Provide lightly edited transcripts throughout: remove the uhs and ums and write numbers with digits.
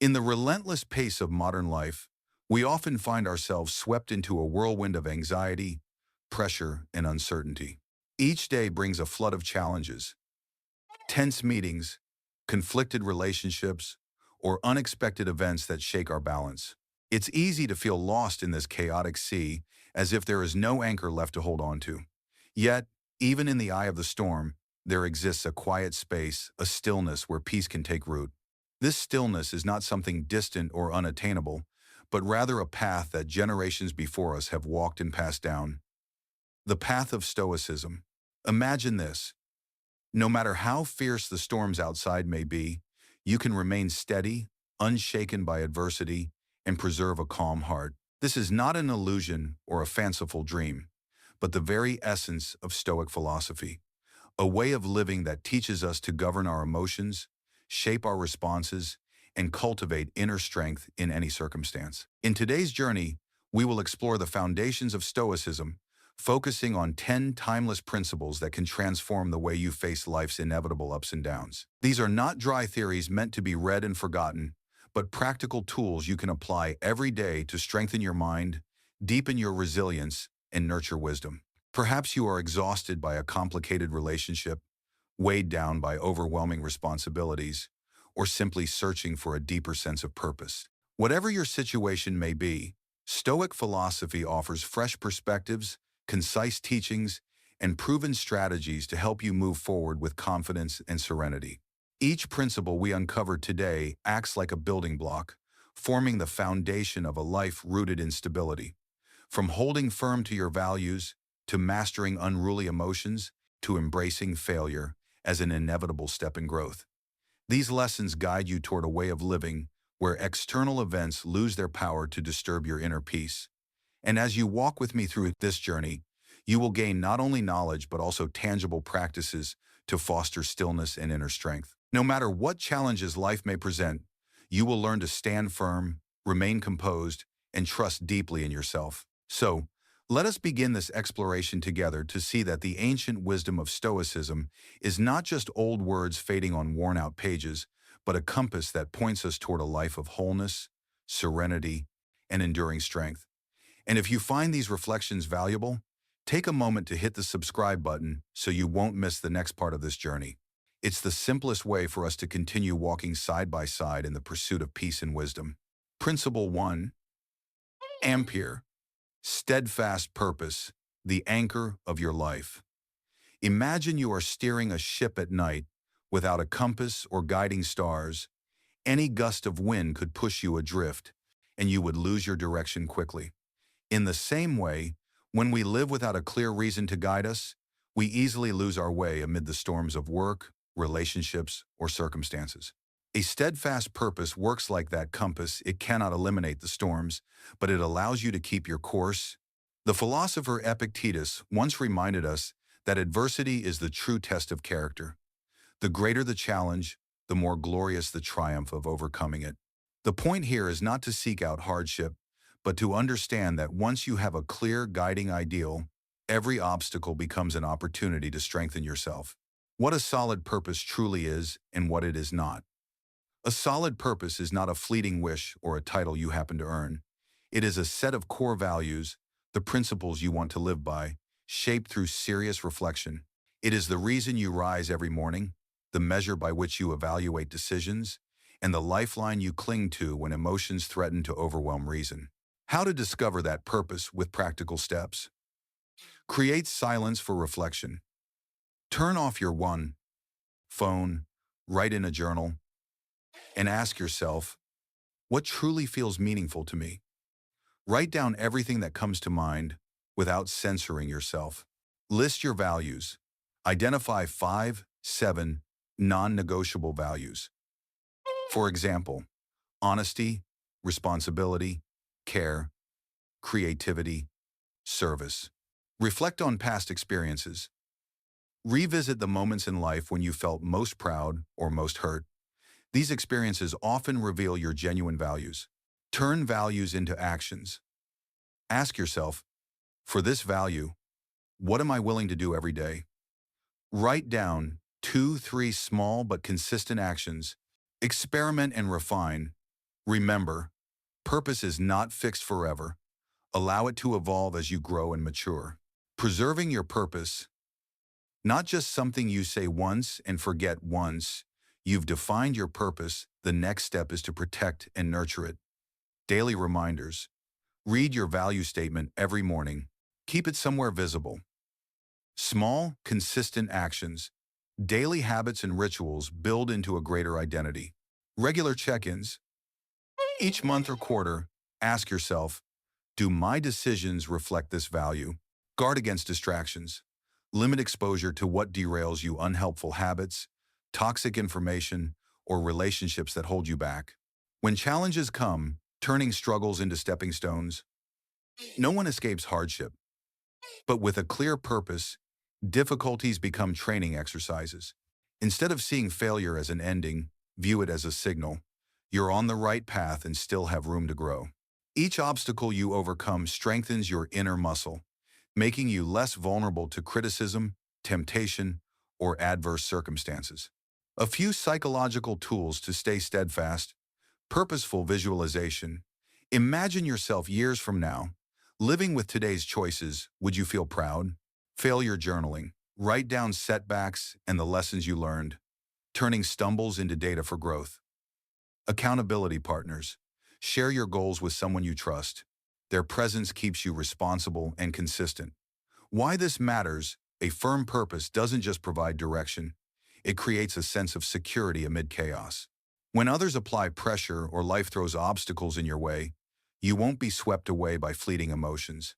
In the relentless pace of modern life, we often find ourselves swept into a whirlwind of anxiety, pressure, and uncertainty. Each day brings a flood of challenges, tense meetings, conflicted relationships, or unexpected events that shake our balance. It's easy to feel lost in this chaotic sea, as if there is no anchor left to hold on to. Yet, even in the eye of the storm, there exists a quiet space, a stillness where peace can take root. This stillness is not something distant or unattainable, but rather a path that generations before us have walked and passed down. The path of Stoicism. Imagine this. No matter how fierce the storms outside may be, you can remain steady, unshaken by adversity, and preserve a calm heart. This is not an illusion or a fanciful dream, but the very essence of Stoic philosophy, a way of living that teaches us to govern our emotions, shape our responses, and cultivate inner strength in any circumstance. In today's journey, we will explore the foundations of Stoicism, focusing on 10 timeless principles that can transform the way you face life's inevitable ups and downs. These are not dry theories meant to be read and forgotten, but practical tools you can apply every day to strengthen your mind, deepen your resilience, and nurture wisdom. Perhaps you are exhausted by a complicated relationship, weighed down by overwhelming responsibilities, or simply searching for a deeper sense of purpose. Whatever your situation may be, Stoic philosophy offers fresh perspectives, concise teachings, and proven strategies to help you move forward with confidence and serenity. Each principle we uncover today acts like a building block, forming the foundation of a life rooted in stability. From holding firm to your values, to mastering unruly emotions, to embracing failure as an inevitable step in growth. These lessons guide you toward a way of living where external events lose their power to disturb your inner peace. And as you walk with me through this journey, you will gain not only knowledge but also tangible practices to foster stillness and inner strength. No matter what challenges life may present, you will learn to stand firm, remain composed, and trust deeply in yourself. So, let us begin this exploration together to see that the ancient wisdom of Stoicism is not just old words fading on worn-out pages, but a compass that points us toward a life of wholeness, serenity, and enduring strength. And if you find these reflections valuable, take a moment to hit the subscribe button so you won't miss the next part of this journey. It's the simplest way for us to continue walking side by side in the pursuit of peace and wisdom. Principle 1. Ampere. Steadfast purpose, the anchor of your life. Imagine you are steering a ship at night without a compass or guiding stars. Any gust of wind could push you adrift, and you would lose your direction quickly. In the same way, when we live without a clear reason to guide us, we easily lose our way amid the storms of work, relationships, or circumstances. A steadfast purpose works like that compass. It cannot eliminate the storms, but it allows you to keep your course. The philosopher Epictetus once reminded us that adversity is the true test of character. The greater the challenge, the more glorious the triumph of overcoming it. The point here is not to seek out hardship, but to understand that once you have a clear guiding ideal, every obstacle becomes an opportunity to strengthen yourself. What a solid purpose truly is and what it is not. A solid purpose is not a fleeting wish or a title you happen to earn. It is a set of core values, the principles you want to live by, shaped through serious reflection. It is the reason you rise every morning, the measure by which you evaluate decisions, and the lifeline you cling to when emotions threaten to overwhelm reason. How to discover that purpose with practical steps. Create silence for reflection. Turn off your phone, write in a journal, and ask yourself, what truly feels meaningful to me? Write down everything that comes to mind without censoring yourself. List your values. Identify 5, 7 non-negotiable values. For example, honesty, responsibility, care, creativity, service. Reflect on past experiences. Revisit the moments in life when you felt most proud or most hurt. These experiences often reveal your genuine values. Turn values into actions. Ask yourself, for this value, what am I willing to do every day? Write down 2, 3 small but consistent actions. Experiment and refine, Remember, purpose is not fixed forever. Allow it to evolve as you grow and mature. Preserving your purpose, not just something you say once and forget once. You've defined your purpose. The next step is to protect and nurture it. Daily reminders. Read your value statement every morning. Keep it somewhere visible. Small, consistent actions, daily habits and rituals build into a greater identity. Regular check-ins. Each month or quarter, ask yourself, do my decisions reflect this value? Guard against distractions. Limit exposure to what derails you: unhelpful habits, toxic information, or relationships that hold you back. When challenges come, turning struggles into stepping stones. No one escapes hardship, but with a clear purpose, difficulties become training exercises. Instead of seeing failure as an ending, view it as a signal. You're on the right path and still have room to grow. Each obstacle you overcome strengthens your inner muscle, making you less vulnerable to criticism, temptation, or adverse circumstances. A few psychological tools to stay steadfast. Purposeful visualization. Imagine yourself years from now, living with today's choices. Would you feel proud? Failure journaling. Write down setbacks and the lessons you learned, turning stumbles into data for growth. Accountability partners. Share your goals with someone you trust. Their presence keeps you responsible and consistent. Why this matters: a firm purpose doesn't just provide direction, it creates a sense of security amid chaos. When others apply pressure or life throws obstacles in your way, you won't be swept away by fleeting emotions.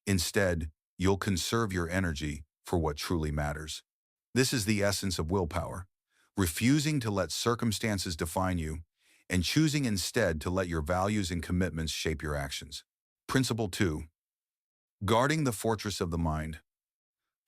Instead, you'll conserve your energy for what truly matters. This is the essence of willpower: refusing to let circumstances define you and choosing instead to let your values and commitments shape your actions. Principle 2. Guarding the fortress of the mind.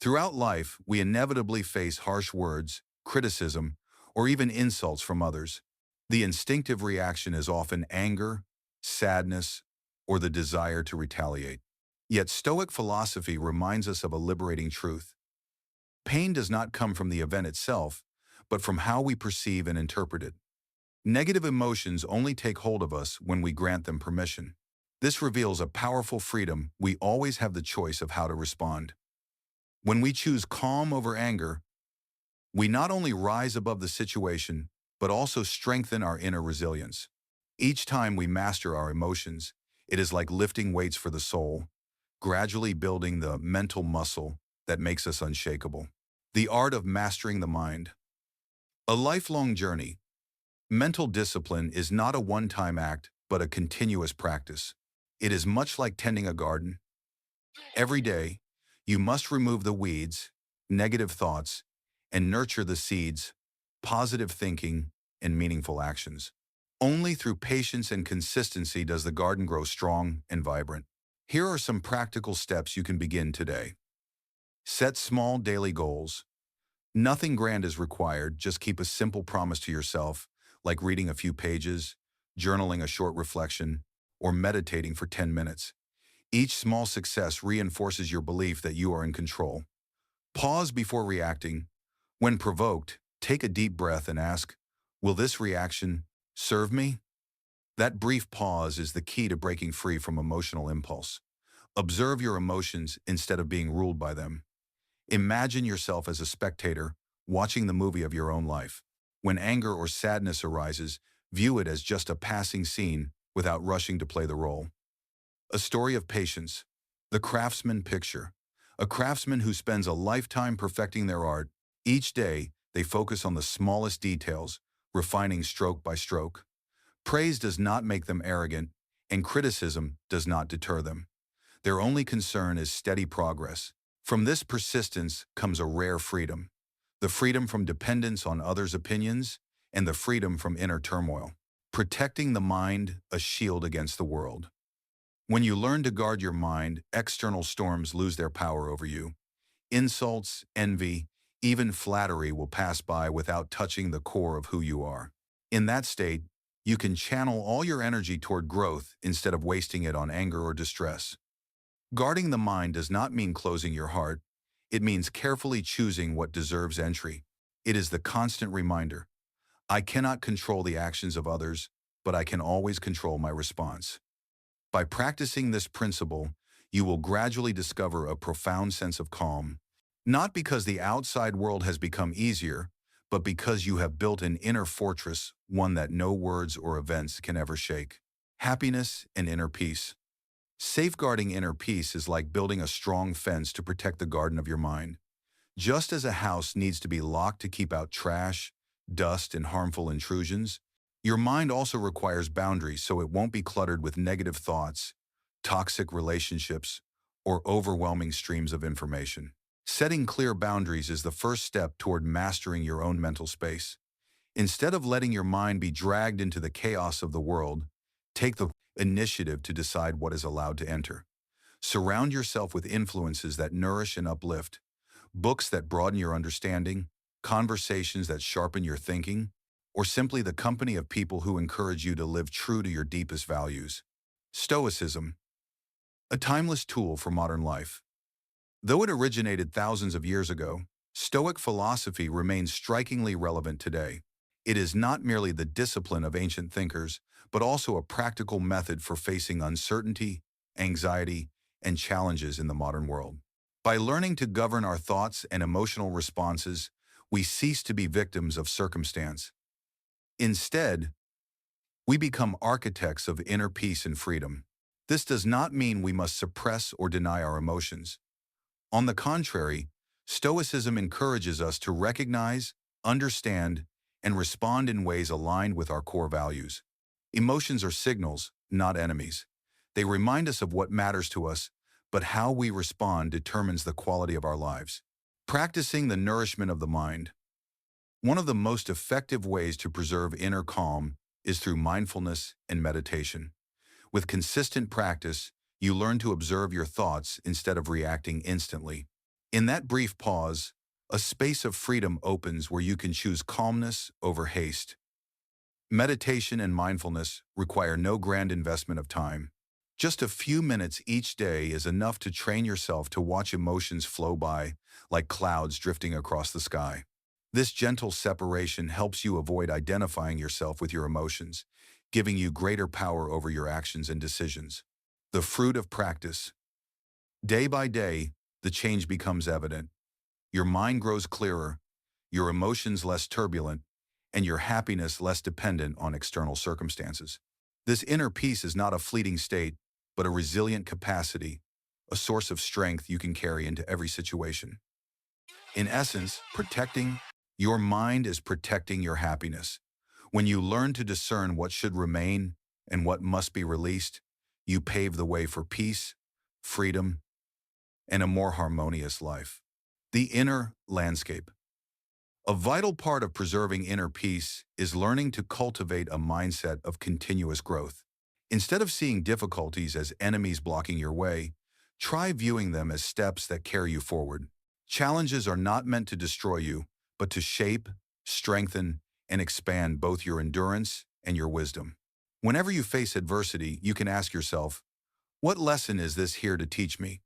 Throughout life, we inevitably face harsh words, criticism, or even insults from others. The instinctive reaction is often anger, sadness, or the desire to retaliate. Yet Stoic philosophy reminds us of a liberating truth. Pain does not come from the event itself, but from how we perceive and interpret it. Negative emotions only take hold of us when we grant them permission. This reveals a powerful freedom. We always have the choice of how to respond. When we choose calm over anger, we not only rise above the situation, but also strengthen our inner resilience. Each time we master our emotions, it is like lifting weights for the soul, gradually building the mental muscle that makes us unshakable. The art of mastering the mind. A lifelong journey. Mental discipline is not a one-time act, but a continuous practice. It is much like tending a garden. Every day, you must remove the weeds, negative thoughts, and nurture the seeds, positive thinking, and meaningful actions. Only through patience and consistency does the garden grow strong and vibrant. Here are some practical steps you can begin today. Set small daily goals. Nothing grand is required, just keep a simple promise to yourself, like reading a few pages, journaling a short reflection, or meditating for 10 minutes. Each small success reinforces your belief that you are in control. Pause before reacting. When provoked, take a deep breath and ask, will this reaction serve me? That brief pause is the key to breaking free from emotional impulse. Observe your emotions instead of being ruled by them. Imagine yourself as a spectator, watching the movie of your own life. When anger or sadness arises, view it as just a passing scene without rushing to play the role. A story of patience. The craftsman picture. A craftsman who spends a lifetime perfecting their art. Each day, they focus on the smallest details, refining stroke by stroke. Praise does not make them arrogant, and criticism does not deter them. Their only concern is steady progress. From this persistence comes a rare freedom. The freedom from dependence on others' opinions, and the freedom from inner turmoil. Protecting the mind, a shield against the world. When you learn to guard your mind, external storms lose their power over you. Insults, envy, even flattery will pass by without touching the core of who you are. In that state, you can channel all your energy toward growth instead of wasting it on anger or distress. Guarding the mind does not mean closing your heart. It means carefully choosing what deserves entry. It is the constant reminder: I cannot control the actions of others, but I can always control my response. By practicing this principle, you will gradually discover a profound sense of calm, not because the outside world has become easier, but because you have built an inner fortress, one that no words or events can ever shake. Happiness and inner peace. Safeguarding inner peace is like building a strong fence to protect the garden of your mind. Just as a house needs to be locked to keep out trash, dust, and harmful intrusions, your mind also requires boundaries so it won't be cluttered with negative thoughts, toxic relationships, or overwhelming streams of information. Setting clear boundaries is the first step toward mastering your own mental space. Instead of letting your mind be dragged into the chaos of the world, take the initiative to decide what is allowed to enter. Surround yourself with influences that nourish and uplift, books that broaden your understanding, conversations that sharpen your thinking, or simply the company of people who encourage you to live true to your deepest values. Stoicism, a timeless tool for modern life. Though it originated thousands of years ago, Stoic philosophy remains strikingly relevant today. It is not merely the discipline of ancient thinkers, but also a practical method for facing uncertainty, anxiety, and challenges in the modern world. By learning to govern our thoughts and emotional responses, we cease to be victims of circumstance. Instead, we become architects of inner peace and freedom. This does not mean we must suppress or deny our emotions. On the contrary, Stoicism encourages us to recognize, understand, and respond in ways aligned with our core values. Emotions are signals, not enemies. They remind us of what matters to us, but how we respond determines the quality of our lives. Practicing the nourishment of the mind. One of the most effective ways to preserve inner calm is through mindfulness and meditation. With consistent practice, you learn to observe your thoughts instead of reacting instantly. In that brief pause, a space of freedom opens where you can choose calmness over haste. Meditation and mindfulness require no grand investment of time. Just a few minutes each day is enough to train yourself to watch emotions flow by, like clouds drifting across the sky. This gentle separation helps you avoid identifying yourself with your emotions, giving you greater power over your actions and decisions. The fruit of practice. Day by day, the change becomes evident. Your mind grows clearer, your emotions less turbulent, and your happiness less dependent on external circumstances. This inner peace is not a fleeting state, but a resilient capacity, a source of strength you can carry into every situation. In essence, protecting your mind is protecting your happiness. When you learn to discern what should remain and what must be released, you pave the way for peace, freedom, and a more harmonious life. The inner landscape. A vital part of preserving inner peace is learning to cultivate a mindset of continuous growth. Instead of seeing difficulties as enemies blocking your way, try viewing them as steps that carry you forward. Challenges are not meant to destroy you, but to shape, strengthen, and expand both your endurance and your wisdom. Whenever you face adversity, you can ask yourself, what lesson is this here to teach me?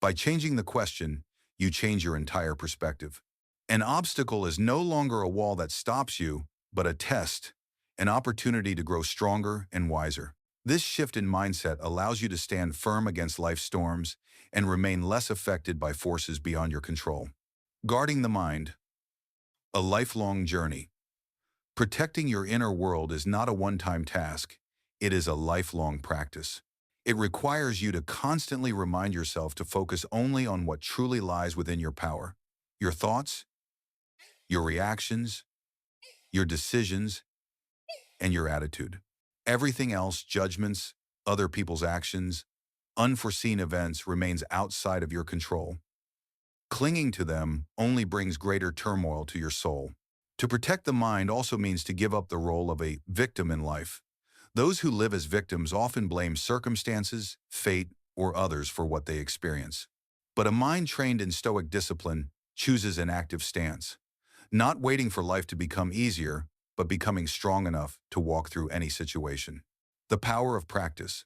By changing the question, you change your entire perspective. An obstacle is no longer a wall that stops you, but a test, an opportunity to grow stronger and wiser. This shift in mindset allows you to stand firm against life's storms and remain less affected by forces beyond your control. Guarding the mind. A lifelong journey. Protecting your inner world is not a one-time task. It is a lifelong practice. It requires you to constantly remind yourself to focus only on what truly lies within your power. Your thoughts, your reactions, your decisions, and your attitude. Everything else, judgments, other people's actions, unforeseen events, remains outside of your control. Clinging to them only brings greater turmoil to your soul. To protect the mind also means to give up the role of a victim in life. Those who live as victims often blame circumstances, fate, or others for what they experience. But a mind trained in Stoic discipline chooses an active stance, not waiting for life to become easier, but becoming strong enough to walk through any situation. The power of practice.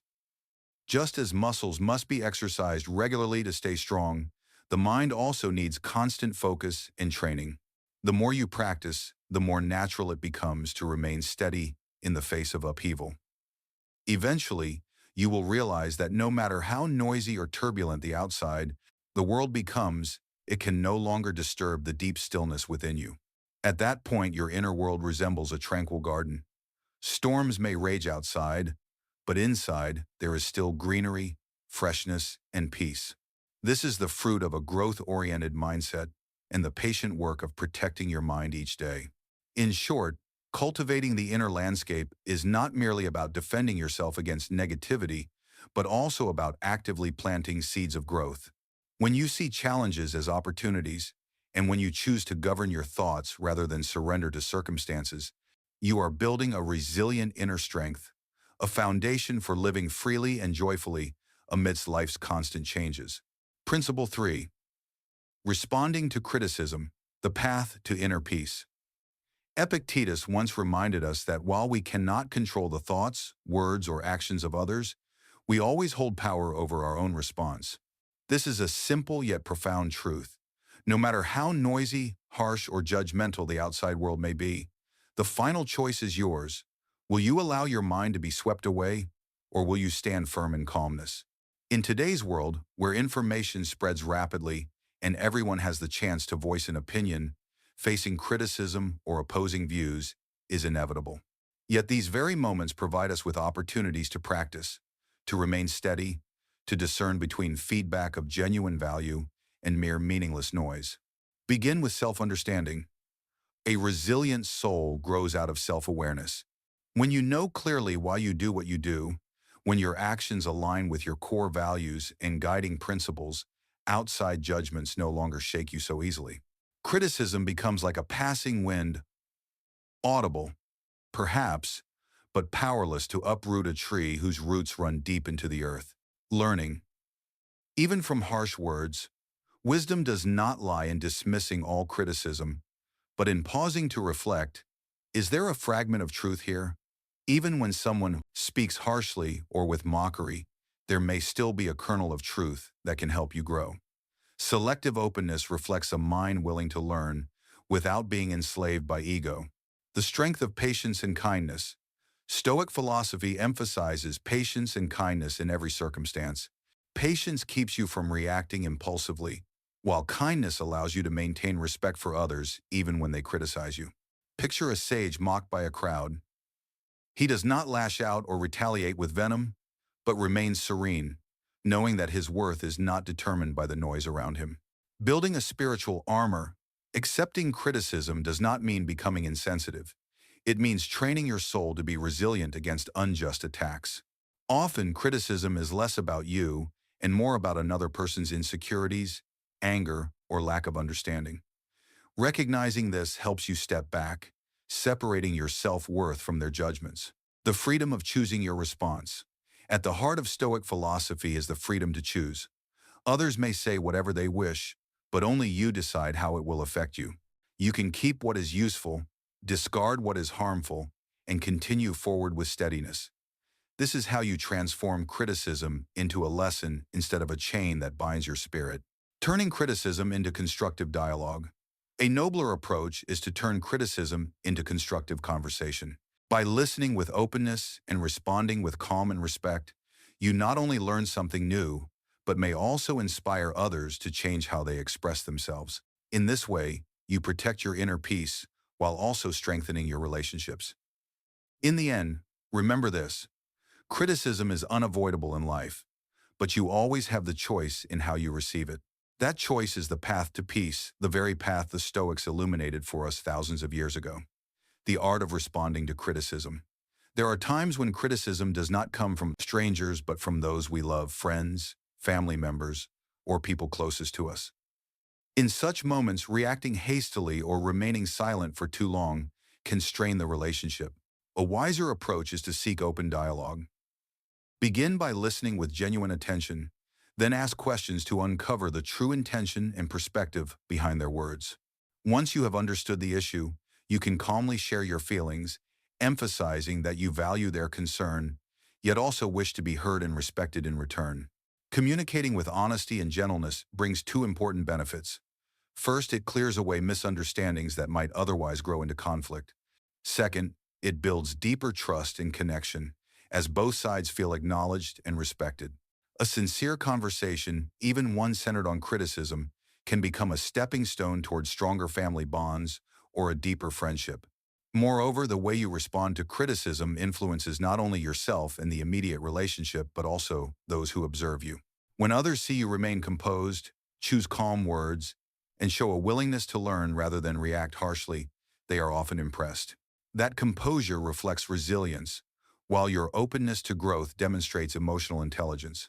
Just as muscles must be exercised regularly to stay strong, the mind also needs constant focus and training. The more you practice, the more natural it becomes to remain steady in the face of upheaval. Eventually, you will realize that no matter how noisy or turbulent the outside, the world becomes, it can no longer disturb the deep stillness within you. At that point, your inner world resembles a tranquil garden. Storms may rage outside, but inside there is still greenery, freshness, and peace. This is the fruit of a growth-oriented mindset and the patient work of protecting your mind each day. In short, cultivating the inner landscape is not merely about defending yourself against negativity, but also about actively planting seeds of growth. When you see challenges as opportunities, and when you choose to govern your thoughts rather than surrender to circumstances, you are building a resilient inner strength, a foundation for living freely and joyfully amidst life's constant changes. Principle 3. Responding to criticism, the path to inner peace. Epictetus once reminded us that while we cannot control the thoughts, words, or actions of others, we always hold power over our own response. This is a simple yet profound truth. No matter how noisy, harsh, or judgmental the outside world may be, the final choice is yours. Will you allow your mind to be swept away, or will you stand firm in calmness? In today's world, where information spreads rapidly and everyone has the chance to voice an opinion, facing criticism or opposing views is inevitable. Yet these very moments provide us with opportunities to practice, to remain steady, to discern between feedback of genuine value and mere meaningless noise. Begin with self-understanding. A resilient soul grows out of self-awareness. When you know clearly why you do what you do, when your actions align with your core values and guiding principles, outside judgments no longer shake you so easily. Criticism becomes like a passing wind, audible, perhaps, but powerless to uproot a tree whose roots run deep into the earth. Learning. Even from harsh words, wisdom does not lie in dismissing all criticism, but in pausing to reflect, is there a fragment of truth here? Even when someone speaks harshly or with mockery, there may still be a kernel of truth that can help you grow. Selective openness reflects a mind willing to learn without being enslaved by ego. The strength of patience and kindness. Stoic philosophy emphasizes patience and kindness in every circumstance. Patience keeps you from reacting impulsively, while kindness allows you to maintain respect for others even when they criticize you. Picture a sage mocked by a crowd. He does not lash out or retaliate with venom, but remains serene, knowing that his worth is not determined by the noise around him. Building a spiritual armor. Accepting criticism does not mean becoming insensitive. It means training your soul to be resilient against unjust attacks. Often, criticism is less about you and more about another person's insecurities, anger, or lack of understanding. Recognizing this helps you step back, separating your self-worth from their judgments. The freedom of choosing your response. At the heart of Stoic philosophy is the freedom to choose. Others may say whatever they wish, but only you decide how it will affect you. You can keep what is useful, discard what is harmful, and continue forward with steadiness. This is how you transform criticism into a lesson instead of a chain that binds your spirit. Turning criticism into constructive dialogue. A nobler approach is to turn criticism into constructive conversation. By listening with openness and responding with calm and respect, you not only learn something new, but may also inspire others to change how they express themselves. In this way, you protect your inner peace while also strengthening your relationships. In the end, remember this: criticism is unavoidable in life, but you always have the choice in how you receive it. That choice is the path to peace, the very path the Stoics illuminated for us thousands of years ago. The art of responding to criticism. There are times when criticism does not come from strangers but from those we love, friends, family members, or people closest to us. In such moments, reacting hastily or remaining silent for too long can strain the relationship. A wiser approach is to seek open dialogue. Begin by listening with genuine attention, then ask questions to uncover the true intention and perspective behind their words. Once you have understood the issue, you can calmly share your feelings, emphasizing that you value their concern, yet also wish to be heard and respected in return. Communicating with honesty and gentleness brings two important benefits. First, it clears away misunderstandings that might otherwise grow into conflict. Second, It builds deeper trust and connection, as both sides feel acknowledged and respected. A sincere conversation, even one centered on criticism, can become a stepping stone towards stronger family bonds or a deeper friendship. Moreover, the way you respond to criticism influences not only yourself and the immediate relationship, but also those who observe you. When others see you remain composed, choose calm words, and show a willingness to learn rather than react harshly, they are often impressed. That composure reflects resilience, while your openness to growth demonstrates emotional intelligence.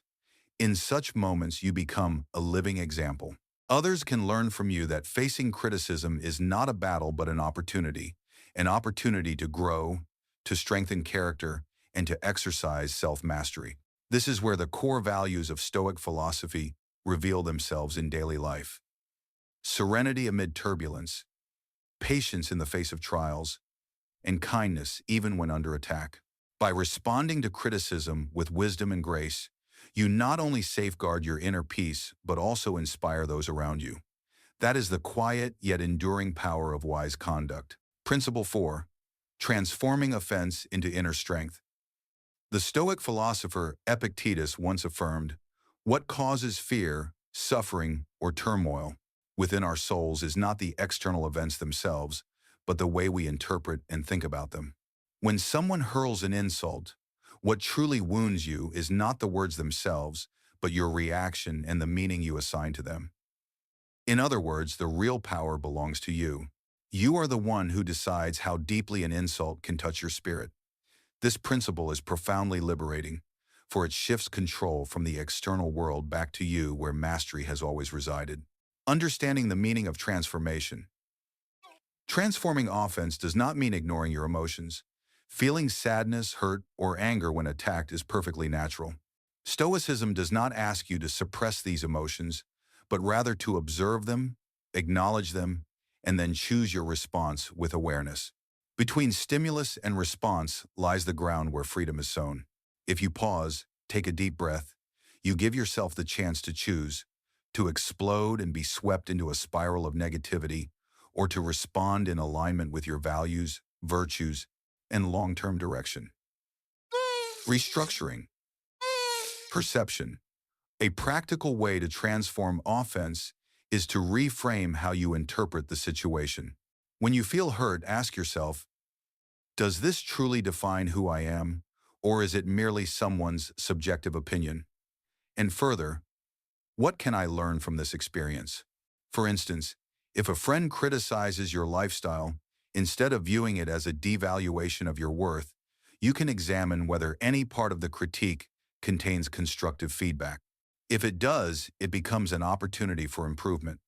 In such moments, you become a living example. Others can learn from you that facing criticism is not a battle but an opportunity to grow, to strengthen character, and to exercise self-mastery. This is where the core values of Stoic philosophy reveal themselves in daily life. Serenity amid turbulence, patience in the face of trials, and kindness even when under attack. By responding to criticism with wisdom and grace, you not only safeguard your inner peace, but also inspire those around you. That is the quiet yet enduring power of wise conduct. Principle 4. Transforming offense into inner strength. The Stoic philosopher Epictetus once affirmed, "What causes fear, suffering, or turmoil within our souls is not the external events themselves, but the way we interpret and think about them." When someone hurls an insult, what truly wounds you is not the words themselves, but your reaction and the meaning you assign to them. In other words, the real power belongs to you. You are the one who decides how deeply an insult can touch your spirit. This principle is profoundly liberating, for it shifts control from the external world back to you where mastery has always resided. Understanding the meaning of transformation. Transforming offense does not mean ignoring your emotions. Feeling sadness, hurt, or anger when attacked is perfectly natural. Stoicism does not ask you to suppress these emotions, but rather to observe them, acknowledge them, and then choose your response with awareness. Between stimulus and response lies the ground where freedom is sown. If you pause, take a deep breath, you give yourself the chance to choose, to explode and be swept into a spiral of negativity, or to respond in alignment with your values, virtues, and long-term direction. Restructuring. Perception. A practical way to transform offense is to reframe how you interpret the situation. When you feel hurt, ask yourself, does this truly define who I am, or is it merely someone's subjective opinion? And further, what can I learn from this experience? For instance, if a friend criticizes your lifestyle, instead of viewing it as a devaluation of your worth, you can examine whether any part of the critique contains constructive feedback. If it does, it becomes an opportunity for improvement.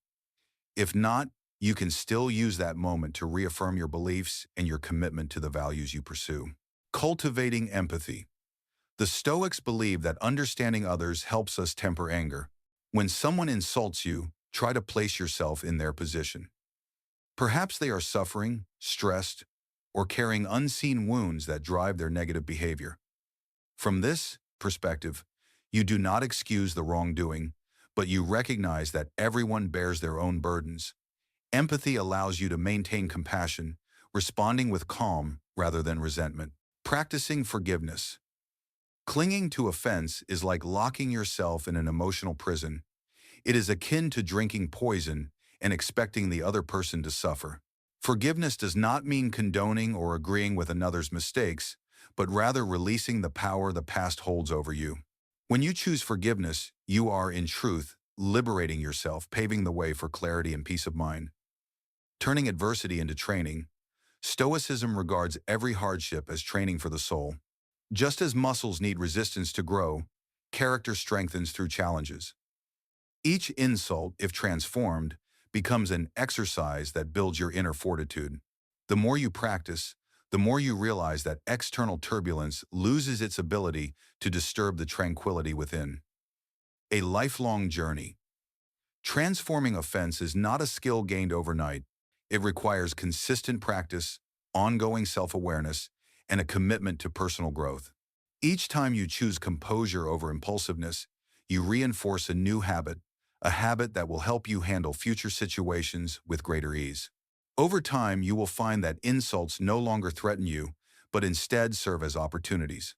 If not, you can still use that moment to reaffirm your beliefs and your commitment to the values you pursue. Cultivating empathy. The Stoics believe that understanding others helps us temper anger. When someone insults you, try to place yourself in their position. Perhaps they are suffering, stressed, or carrying unseen wounds that drive their negative behavior. From this perspective, you do not excuse the wrongdoing, but you recognize that everyone bears their own burdens. Empathy allows you to maintain compassion, responding with calm rather than resentment. Practicing forgiveness. Clinging to offense is like locking yourself in an emotional prison. It is akin to drinking poison and expecting the other person to suffer. Forgiveness does not mean condoning or agreeing with another's mistakes, but rather releasing the power the past holds over you. When you choose forgiveness, you are, in truth, liberating yourself, paving the way for clarity and peace of mind. Turning adversity into training. Stoicism regards every hardship as training for the soul. Just as muscles need resistance to grow, character strengthens through challenges. Each insult, if transformed, becomes an exercise that builds your inner fortitude. The more you practice, the more you realize that external turbulence loses its ability to disturb the tranquility within. A lifelong journey. Transforming offense is not a skill gained overnight. It requires consistent practice, ongoing self-awareness, and a commitment to personal growth. Each time you choose composure over impulsiveness, you reinforce a new habit, a habit that will help you handle future situations with greater ease. Over time, you will find that insults no longer threaten you, but instead serve as opportunities.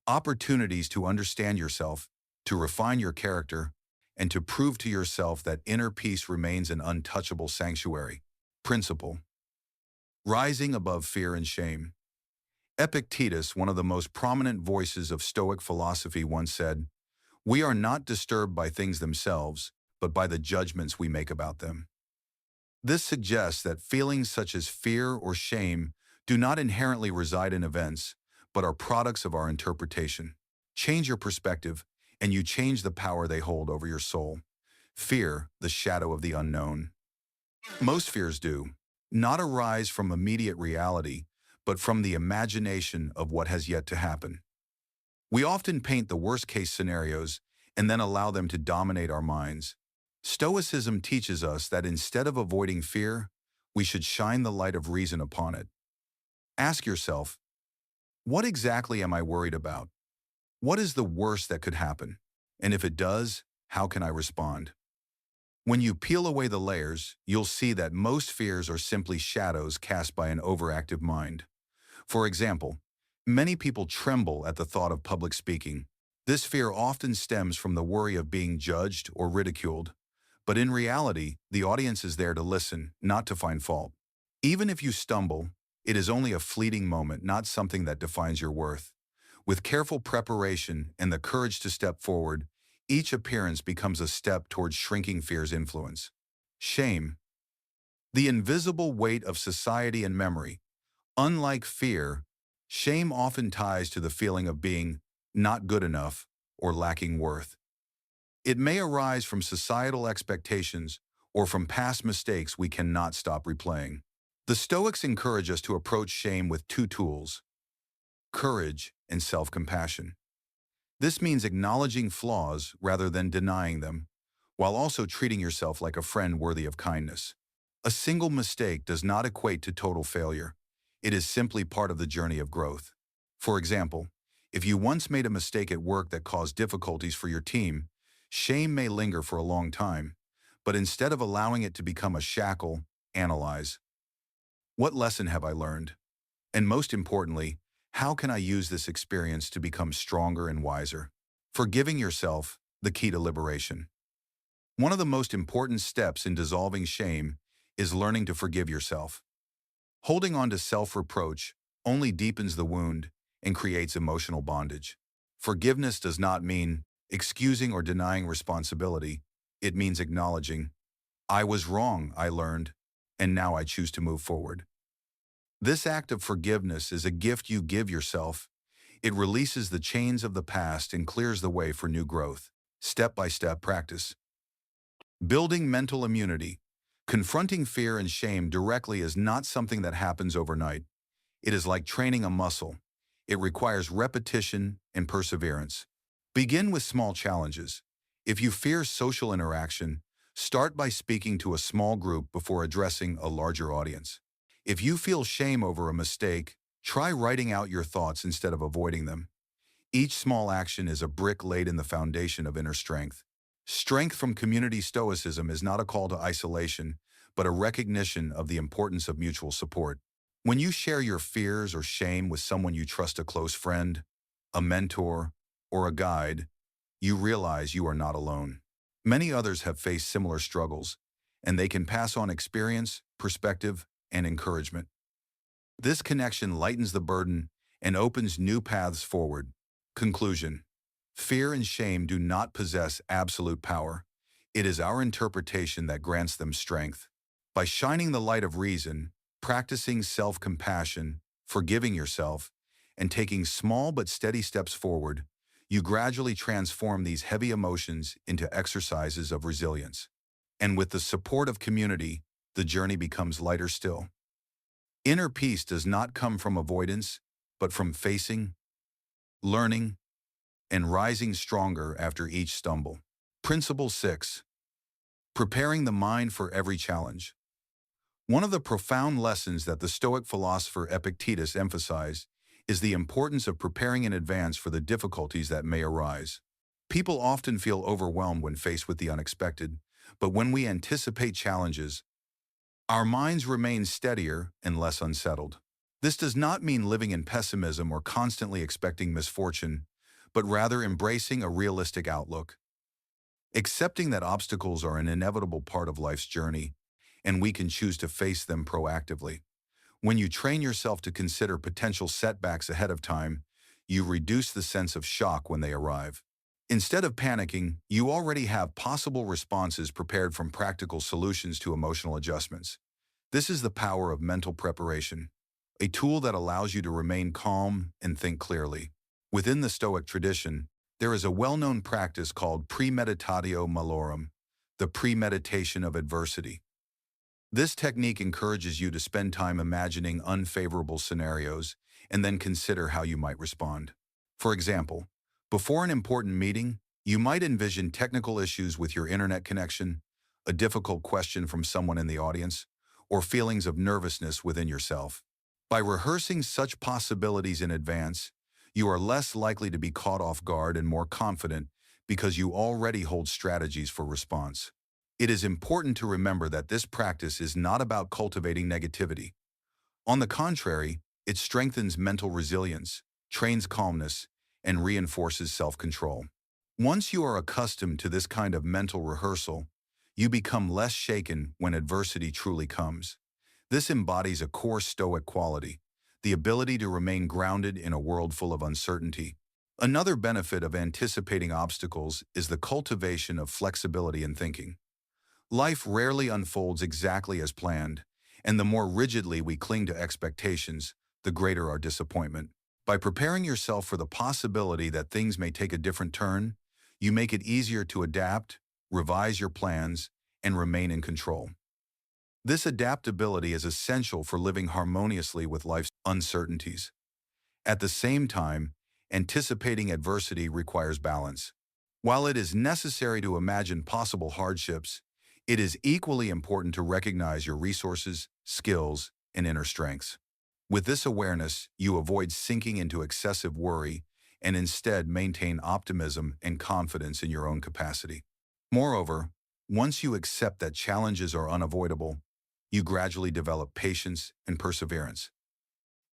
Opportunities to understand yourself, to refine your character, and to prove to yourself that inner peace remains an untouchable sanctuary. Principle: rising above fear and shame. Epictetus, one of the most prominent voices of Stoic philosophy, once said, "We are not disturbed by things themselves, but by the judgments we make about them." This suggests that feelings such as fear or shame do not inherently reside in events, but are products of our interpretation. Change your perspective, and you change the power they hold over your soul. Fear, the shadow of the unknown. Most fears do not arise from immediate reality, but from the imagination of what has yet to happen. We often paint the worst-case scenarios and then allow them to dominate our minds. Stoicism teaches us that instead of avoiding fear, we should shine the light of reason upon it. Ask yourself, what exactly am I worried about? What is the worst that could happen? And if it does, how can I respond? When you peel away the layers, you'll see that most fears are simply shadows cast by an overactive mind. For example, many people tremble at the thought of public speaking. This fear often stems from the worry of being judged or ridiculed. But in reality, the audience is there to listen, not to find fault. Even if you stumble, it is only a fleeting moment, not something that defines your worth. With careful preparation and the courage to step forward, each appearance becomes a step towards shrinking fear's influence. Shame. The invisible weight of society and memory. Unlike fear, shame often ties to the feeling of being not good enough or lacking worth. It may arise from societal expectations or from past mistakes we cannot stop replaying. The Stoics encourage us to approach shame with two tools: courage and self-compassion. This means acknowledging flaws rather than denying them, while also treating yourself like a friend worthy of kindness. A single mistake does not equate to total failure. It is simply part of the journey of growth. For example, if you once made a mistake at work that caused difficulties for your team, shame may linger for a long time, but instead of allowing it to become a shackle, analyze: what lesson have I learned? And most importantly, how can I use this experience to become stronger and wiser? Forgiving yourself, the key to liberation. One of the most important steps in dissolving shame is learning to forgive yourself. Holding on to self-reproach only deepens the wound and creates emotional bondage. Forgiveness does not mean excusing or denying responsibility. It means acknowledging, "I was wrong, I learned, and now I choose to move forward." This act of forgiveness is a gift you give yourself. It releases the chains of the past and clears the way for new growth. Step-by-step practice. Building mental immunity. Confronting fear and shame directly is not something that happens overnight. It is like training a muscle. It requires repetition and perseverance. Begin with small challenges. If you fear social interaction, start by speaking to a small group before addressing a larger audience. If you feel shame over a mistake, try writing out your thoughts instead of avoiding them. Each small action is a brick laid in the foundation of inner strength. Strength from community stoicism is not a call to isolation, but a recognition of the importance of mutual support. When you share your fears or shame with someone you trust, a close friend, a mentor, or a guide, you realize you are not alone. Many others have faced similar struggles, and they can pass on experience, perspective, and encouragement. This connection lightens the burden and opens new paths forward. Conclusion: fear and shame do not possess absolute power. It is our interpretation that grants them strength. By shining the light of reason, practicing self-compassion, forgiving yourself, and taking small but steady steps forward, you gradually transform these heavy emotions into exercises of resilience. And with the support of community, the journey becomes lighter still. Inner peace does not come from avoidance, but from facing, learning, and rising stronger after each stumble. Principle 6. Preparing the mind for every challenge. One of the profound lessons that the Stoic philosopher Epictetus emphasized is the importance of preparing in advance for the difficulties that may arise. People often feel overwhelmed when faced with the unexpected, but when we anticipate challenges, our minds remain steadier and less unsettled. This does not mean living in pessimism or constantly expecting misfortune, but rather embracing a realistic outlook, accepting that obstacles are an inevitable part of life's journey, and we can choose to face them proactively. When you train yourself to consider potential setbacks ahead of time, you reduce the sense of shock when they arrive. Instead of panicking, you already have possible responses prepared from practical solutions to emotional adjustments. This is the power of mental preparation, a tool that allows you to remain calm and think clearly. Within the Stoic tradition, there is a well-known practice called premeditatio malorum, the premeditation of adversity. This technique encourages you to spend time imagining unfavorable scenarios and then consider how you might respond. For example, before an important meeting, you might envision technical issues with your internet connection, a difficult question from someone in the audience, or feelings of nervousness within yourself. By rehearsing such possibilities in advance, you are less likely to be caught off guard and more confident because you already hold strategies for response. It is important to remember that this practice is not about cultivating negativity. On the contrary, it strengthens mental resilience, trains calmness, and reinforces self-control. Once you are accustomed to this kind of mental rehearsal, you become less shaken when adversity truly comes. This embodies a core Stoic quality, the ability to remain grounded in a world full of uncertainty. Another benefit of anticipating obstacles is the cultivation of flexibility in thinking. Life rarely unfolds exactly as planned, and the more rigidly we cling to expectations, the greater our disappointment. By preparing yourself for the possibility that things may take a different turn, you make it easier to adapt, revise your plans, and remain in control. This adaptability is essential for living harmoniously with life's uncertainties. At the same time, anticipating adversity requires balance. While it is necessary to imagine possible hardships, it is equally important to recognize your resources, skills, and inner strengths. With this awareness, you avoid sinking into excessive worry and instead maintain optimism and confidence in your own capacity. Moreover, once you accept that challenges are unavoidable, you gradually develop patience and perseverance.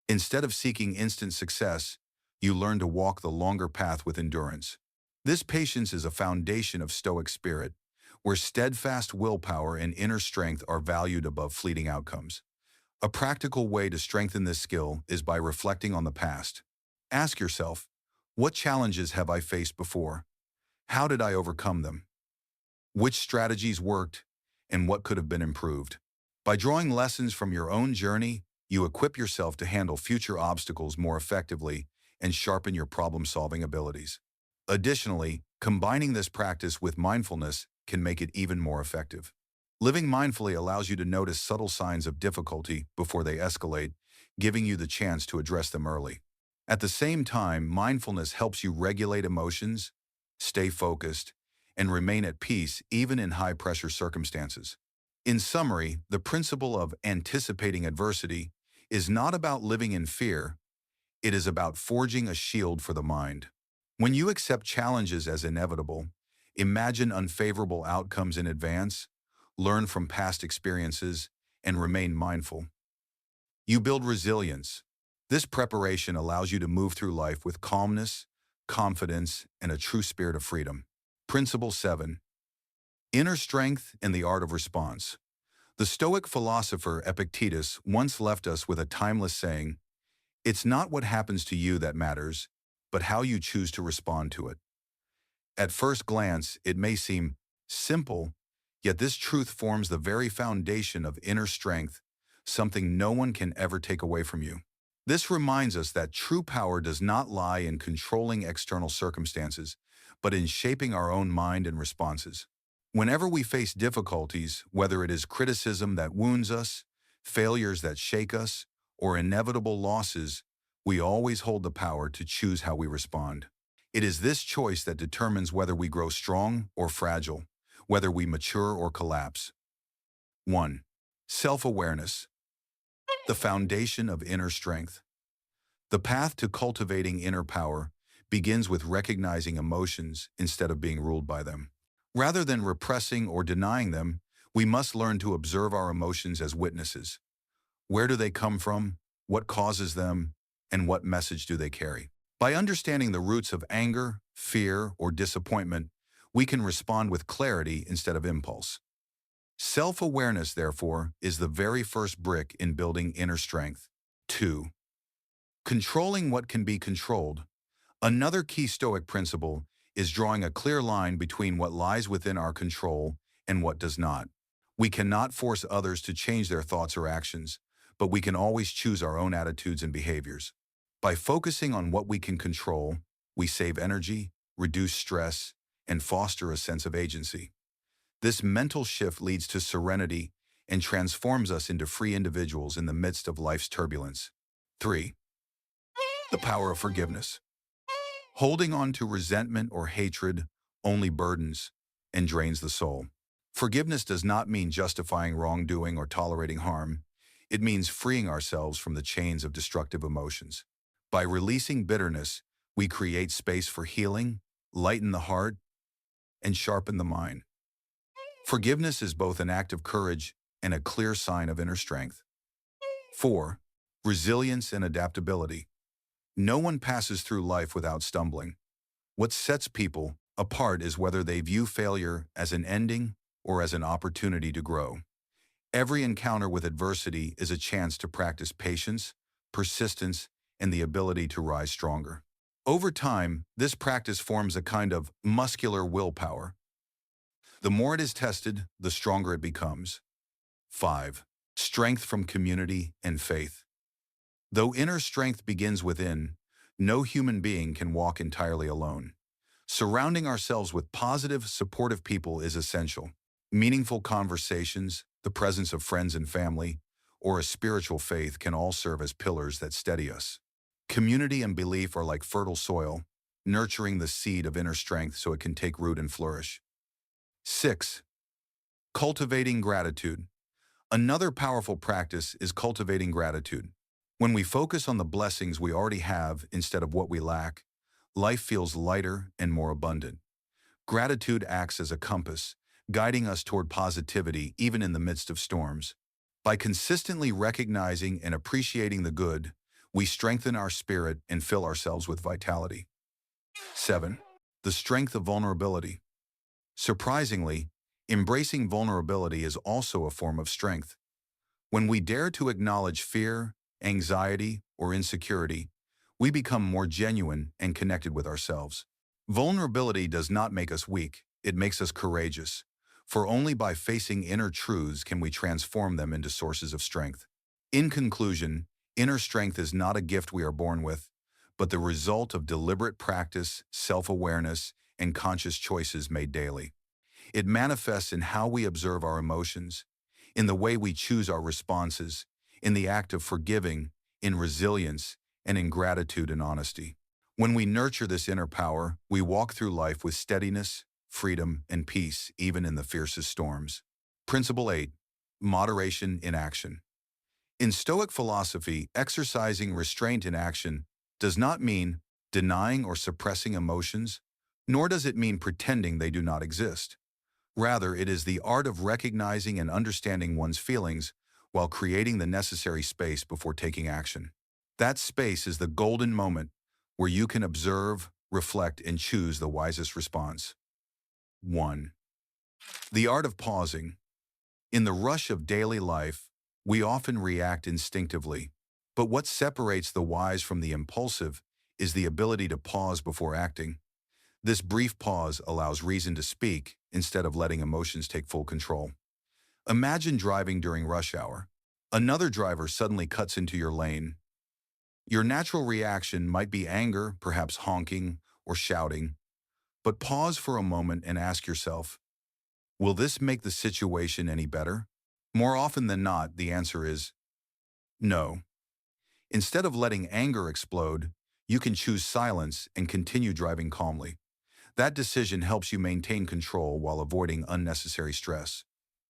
Instead of seeking instant success, you learn to walk the longer path with endurance. This patience is a foundation of Stoic spirit, where steadfast willpower and inner strength are valued above fleeting outcomes. A practical way to strengthen this skill is by reflecting on the past. Ask yourself, what challenges have I faced before? How did I overcome them? Which strategies worked, and what could have been improved? By drawing lessons from your own journey, you equip yourself to handle future obstacles more effectively and sharpen your problem-solving abilities. Additionally, combining this practice with mindfulness can make it even more effective. Living mindfully allows you to notice subtle signs of difficulty before they escalate, giving you the chance to address them early. At the same time, mindfulness helps you regulate emotions, stay focused, and remain at peace even in high-pressure circumstances. In summary, the principle of anticipating adversity is not about living in fear, it is about forging a shield for the mind. When you accept challenges as inevitable, imagine unfavorable outcomes in advance, learn from past experiences, and remain mindful, you build resilience. This preparation allows you to move through life with calmness, confidence, and a true spirit of freedom. Principle 7. Inner strength and the art of response. The Stoic philosopher Epictetus once left us with a timeless saying, "It's not what happens to you that matters, but how you choose to respond to it." At first glance, it may seem simple, yet this truth forms the very foundation of inner strength, something no one can ever take away from you. This reminds us that true power does not lie in controlling external circumstances, but in shaping our own mind and responses. Whenever we face difficulties, whether it is criticism that wounds us, failures that shake us, or inevitable losses, we always hold the power to choose how we respond. It is this choice that determines whether we grow strong or fragile, whether we mature or collapse. 1. Self-awareness, the foundation of inner strength. The path to cultivating inner power begins with recognizing emotions instead of being ruled by them. Rather than repressing or denying them, we must learn to observe our emotions as witnesses. Where do they come from? what causes them, and what message do they carry. By understanding the roots of anger, fear, or disappointment, we can respond with clarity instead of impulse. Self-awareness, therefore, is the very first brick in building inner strength. 2. Controlling what can be controlled. Another key Stoic principle is drawing a clear line between what lies within our control and what does not. We cannot force others to change their thoughts or actions, but we can always choose our own attitudes and behaviors. By focusing on what we can control, we save energy, reduce stress, and foster a sense of agency. This mental shift leads to serenity and transforms us into free individuals in the midst of life's turbulence. 3. The power of forgiveness. Holding on to resentment or hatred only burdens and drains the soul. Forgiveness does not mean justifying wrongdoing or tolerating harm. It means freeing ourselves from the chains of destructive emotions. By releasing bitterness, we create space for healing, lighten the heart, and sharpen the mind. Forgiveness is both an act of courage and a clear sign of inner strength. 4. Resilience and adaptability. No one passes through life without stumbling. What sets people apart is whether they view failure as an ending or as an opportunity to grow. Every encounter with adversity is a chance to practice patience, persistence, and the ability to rise stronger. Over time, this practice forms a kind of muscular willpower. The more it is tested, the stronger it becomes. 5. Strength from community and faith. Though inner strength begins within, no human being can walk entirely alone. Surrounding ourselves with positive, supportive people is essential. Meaningful conversations, the presence of friends and family, or a spiritual faith can all serve as pillars that steady us. Community and belief are like fertile soil, nurturing the seed of inner strength so it can take root and flourish. 6. Cultivating gratitude. Another powerful practice is cultivating gratitude. When we focus on the blessings we already have instead of what we lack, life feels lighter and more abundant. Gratitude acts as a compass, guiding us toward positivity even in the midst of storms. By consistently recognizing and appreciating the good, we strengthen our spirit and fill ourselves with vitality. 7. The strength of vulnerability. Surprisingly, embracing vulnerability is also a form of strength. When we dare to acknowledge fear, anxiety, or insecurity, we become more genuine and connected with ourselves. Vulnerability does not make us weak, it makes us courageous, for only by facing inner truths can we transform them into sources of strength. In conclusion, inner strength is not a gift we are born with, but the result of deliberate practice, self-awareness, and conscious choices made daily. It manifests in how we observe our emotions, in the way we choose our responses, in the act of forgiving, in resilience, and in gratitude and honesty. When we nurture this inner power, we walk through life with steadiness, freedom, and peace, even in the fiercest storms. Principle 8. Moderation in action. In Stoic philosophy, exercising restraint in action does not mean denying or suppressing emotions, nor does it mean pretending they do not exist. Rather, it is the art of recognizing and understanding one's feelings while creating the necessary space before taking action. That space is the golden moment where you can observe, reflect, and choose the wisest response. 1. The art of pausing. In the rush of daily life, we often react instinctively, but what separates the wise from the impulsive is the ability to pause before acting. This brief pause allows reason to speak instead of letting emotions take full control. Imagine driving during rush hour. Another driver suddenly cuts into your lane. Your natural reaction might be anger, perhaps honking or shouting, but pause for a moment and ask yourself, will this make the situation any better? More often than not, the answer is no. Instead of letting anger explode, you can choose silence and continue driving calmly. That decision helps you maintain control while avoiding unnecessary stress.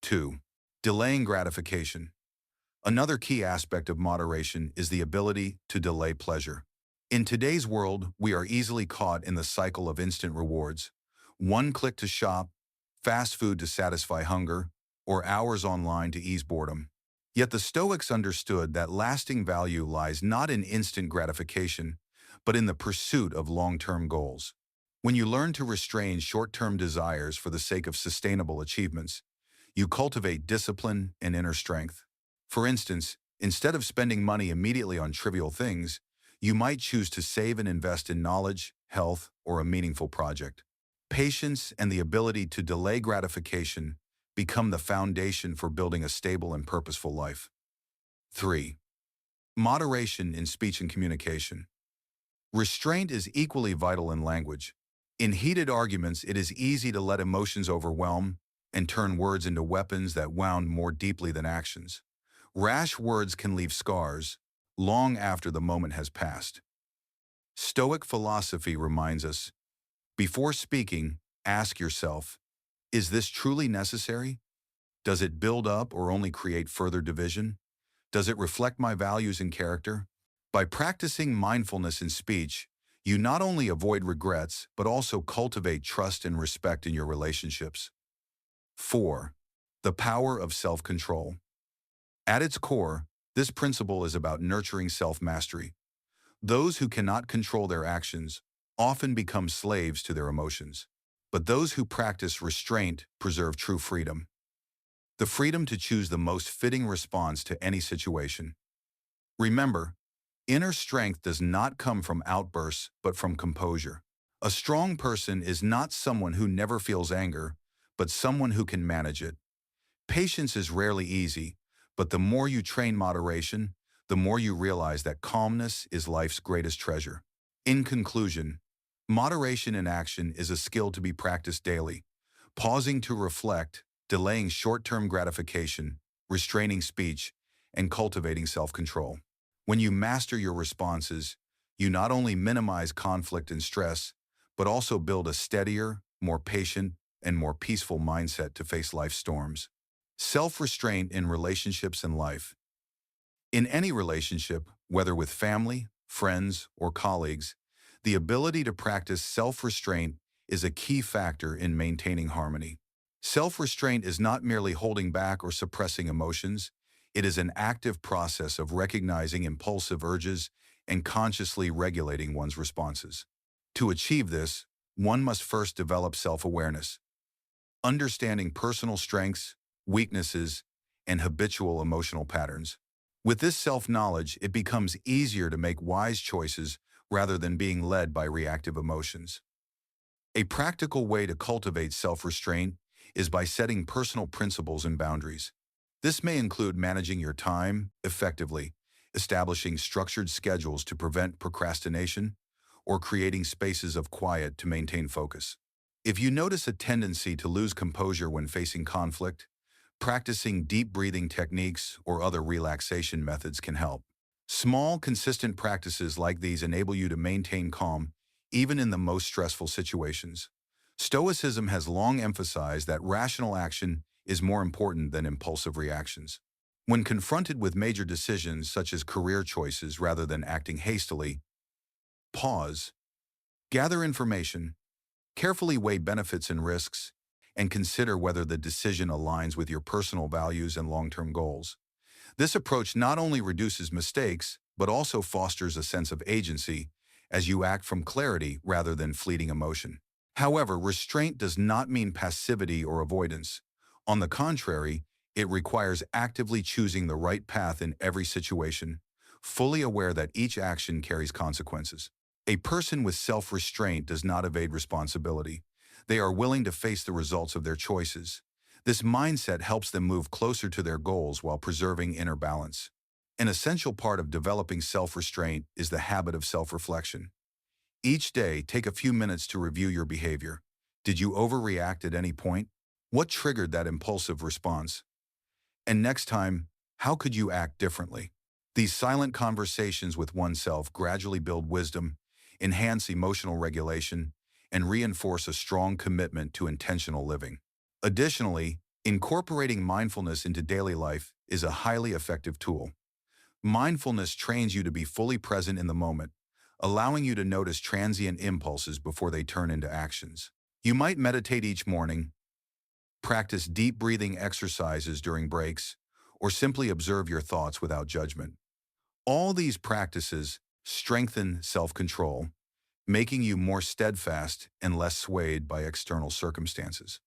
2. Delaying gratification. Another key aspect of moderation is the ability to delay pleasure. In today's world, we are easily caught in the cycle of instant rewards. One click to shop, fast food to satisfy hunger, or hours online to ease boredom. Yet the Stoics understood that lasting value lies not in instant gratification, but in the pursuit of long-term goals. When you learn to restrain short-term desires for the sake of sustainable achievements, you cultivate discipline and inner strength. For instance, instead of spending money immediately on trivial things, you might choose to save and invest in knowledge, health, or a meaningful project. Patience and the ability to delay gratification become the foundation for building a stable and purposeful life. 3. Moderation in speech and communication. Restraint is equally vital in language. In heated arguments, it is easy to let emotions overwhelm and turn words into weapons that wound more deeply than actions. Rash words can leave scars long after the moment has passed. Stoic philosophy reminds us, before speaking, ask yourself, is this truly necessary? Does it build up or only create further division? Does it reflect my values and character? By practicing mindfulness in speech, you not only avoid regrets, but also cultivate trust and respect in your relationships. 4. The power of self-control. At its core, this principle is about nurturing self-mastery. Those who cannot control their actions often become slaves to their emotions. But those who practice restraint preserve true freedom. The freedom to choose the most fitting response to any situation. Remember, inner strength does not come from outbursts, but from composure. A strong person is not someone who never feels anger, but someone who can manage it. Patience is rarely easy, but the more you train moderation, the more you realize that calmness is life's greatest treasure. In conclusion, moderation in action is a skill to be practiced daily. Pausing to reflect, delaying short-term gratification, restraining speech, and cultivating self-control. When you master your responses, you not only minimize conflict and stress, but also build a steadier, more patient, and more peaceful mindset to face life's storms. Self-restraint in relationships and life. In any relationship, whether with family, friends, or colleagues, the ability to practice self-restraint is a key factor in maintaining harmony. Self-restraint is not merely holding back or suppressing emotions. It is an active process of recognizing impulsive urges and consciously regulating one's responses. To achieve this, one must first develop self-awareness, understanding personal strengths, weaknesses, and habitual emotional patterns. With this self-knowledge, it becomes easier to make wise choices rather than being led by reactive emotions. A practical way to cultivate self-restraint is by setting personal principles and boundaries. This may include managing your time effectively, establishing structured schedules to prevent procrastination, or creating spaces of quiet to maintain focus. If you notice a tendency to lose composure when facing conflict, practicing deep breathing techniques or other relaxation methods can help. Small, consistent practices like these enable you to maintain calm even in the most stressful situations. Stoicism has long emphasized that rational action is more important than impulsive reactions. When confronted with major decisions such as career choices rather than acting hastily, pause, gather information, carefully weigh benefits and risks, and consider whether the decision aligns with your personal values and long-term goals. This approach not only reduces mistakes, but also fosters a sense of agency as you act from clarity rather than fleeting emotion. However, restraint does not mean passivity or avoidance. On the contrary, it requires actively choosing the right path in every situation, fully aware that each action carries consequences. A person with self-restraint does not evade responsibility. They are willing to face the results of their choices. This mindset helps them move closer to their goals while preserving inner balance. An essential part of developing self-restraint is the habit of self-reflection. Each day, take a few minutes to review your behavior. Did you overreact at any point? What triggered that impulsive response? And next time, how could you act differently? These silent conversations with oneself gradually build wisdom, enhance emotional regulation, and reinforce a strong commitment to intentional living. Additionally, incorporating mindfulness into daily life is a highly effective tool. Mindfulness trains you to be fully present in the moment, allowing you to notice transient impulses before they turn into actions. You might meditate each morning, practice deep breathing exercises during breaks, or simply observe your thoughts without judgment. All these practices strengthen self-control, making you more steadfast and less swayed by external circumstances.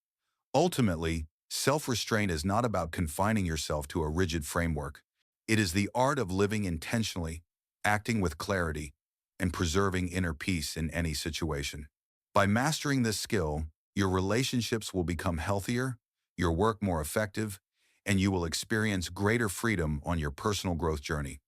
Ultimately, self-restraint is not about confining yourself to a rigid framework. It is the art of living intentionally, acting with clarity, and preserving inner peace in any situation. By mastering this skill, your relationships will become healthier, your work more effective, and you will experience greater freedom on your personal growth journey.